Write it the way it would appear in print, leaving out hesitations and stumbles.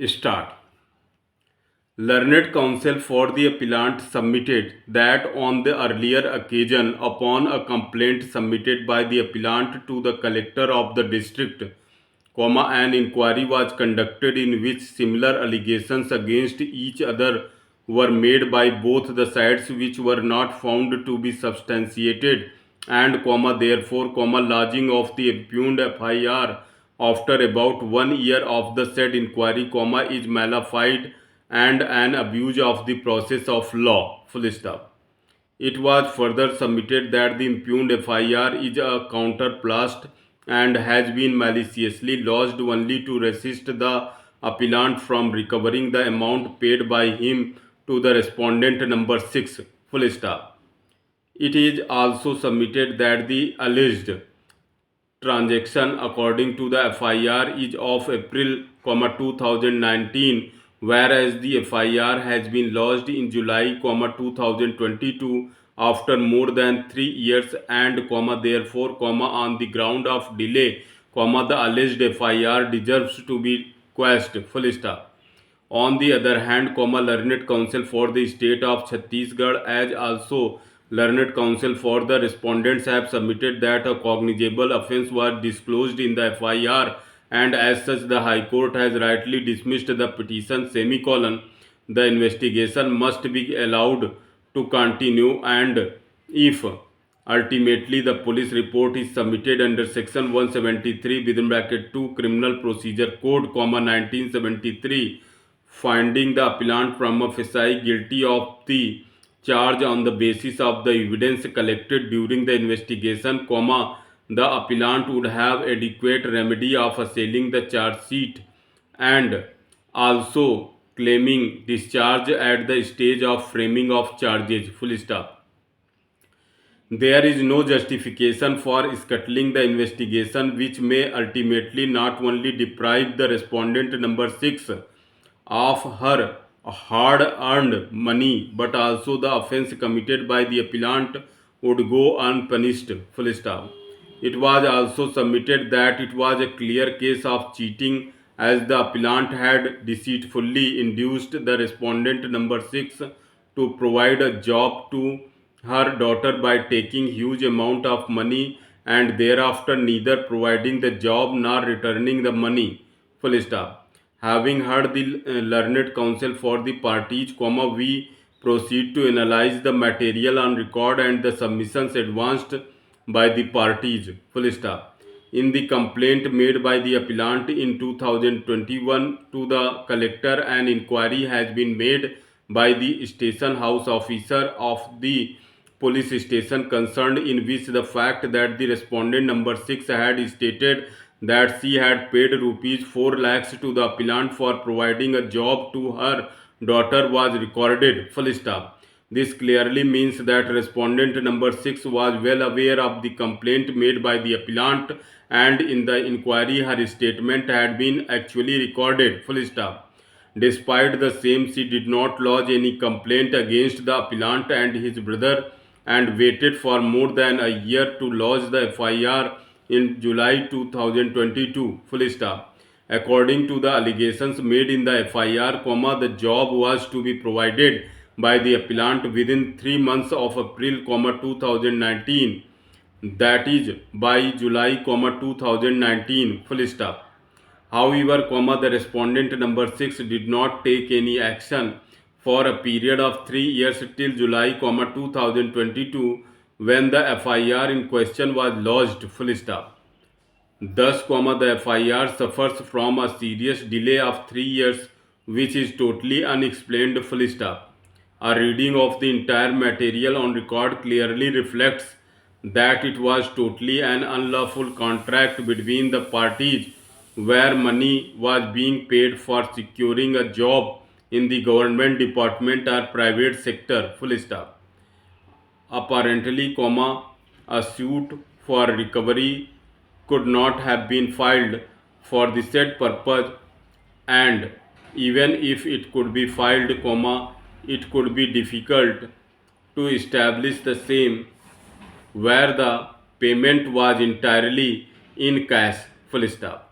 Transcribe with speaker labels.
Speaker 1: Start. Learned counsel for the appellant submitted that on the earlier occasion, upon a complaint submitted by the appellant to the collector of the district, an inquiry was conducted in which similar allegations against each other were made by both the sides which were not found to be substantiated and therefore lodging of the impugned FIR after about 1 year of the said inquiry is malified and an abuse of the process of law. Full stop. It was further submitted that the impugned FIR is a counterplast and has been maliciously lodged only to resist the appellant from recovering the amount paid by him to the respondent number 6. Full stop. It is also submitted that the alleged transaction according to the FIR is of April, 2019, whereas the FIR has been lodged in July, 2022 after more than 3 years and therefore on the ground of delay, the alleged FIR deserves to be quashed. Full stop. On the other hand, learned counsel for the state of Chhattisgarh as also learned counsel for the respondents have submitted that a cognizable offence was disclosed in the FIR and as such the High Court has rightly dismissed the petition the investigation must be allowed to continue and if ultimately the police report is submitted under section 173 within bracket 2 Criminal Procedure Code, 1973 finding the appellant prima facie guilty of the charge on the basis of the evidence collected during the investigation, the appellant would have adequate remedy of assailing the charge sheet and also claiming discharge at the stage of framing of charges. Full stop. There is no justification for scuttling the investigation which may ultimately not only deprive the respondent number 6 of her hard earned money but also the offence committed by the appellant would go unpunished. Full stop. It was also submitted that it was a clear case of cheating as the appellant had deceitfully induced the respondent number 6 to provide a job to her daughter by taking huge amount of money and thereafter neither providing the job nor returning the money. Full stop. Having heard the learned counsel for the parties, we proceed to analyze the material on record and the submissions advanced by the parties. Full stop. In the complaint made by the appellant in 2021 to the collector, an inquiry has been made by the station house officer of the police station concerned in which the fact that the respondent number 6 had stated that she had paid rupees 4 lakhs to the appellant for providing a job to her daughter was recorded. Full stop. This clearly means that respondent number 6 was well aware of the complaint made by the appellant and in the inquiry her statement had been actually recorded. Full stop. Despite the same, she did not lodge any complaint against the appellant and his brother and waited for more than a year to lodge the FIR in July 2022. Full stop. According to the allegations made in the FIR, the job was to be provided by the appellant within 3 months of April, 2019. That is by July, 2019. Full stop. However, the respondent number 6 did not take any action for a period of 3 years till July, 2022 when the FIR in question was lodged. Full stop. Thus, the FIR suffers from a serious delay of 3 years which is totally unexplained. Full stop. A reading of the entire material on record clearly reflects that it was totally an unlawful contract between the parties where money was being paid for securing a job in the government department or private sector. Full stop. Apparently, a suit for recovery could not have been filed for the said purpose and even if it could be filed, it could be difficult to establish the same where the payment was entirely in cash. Full stop.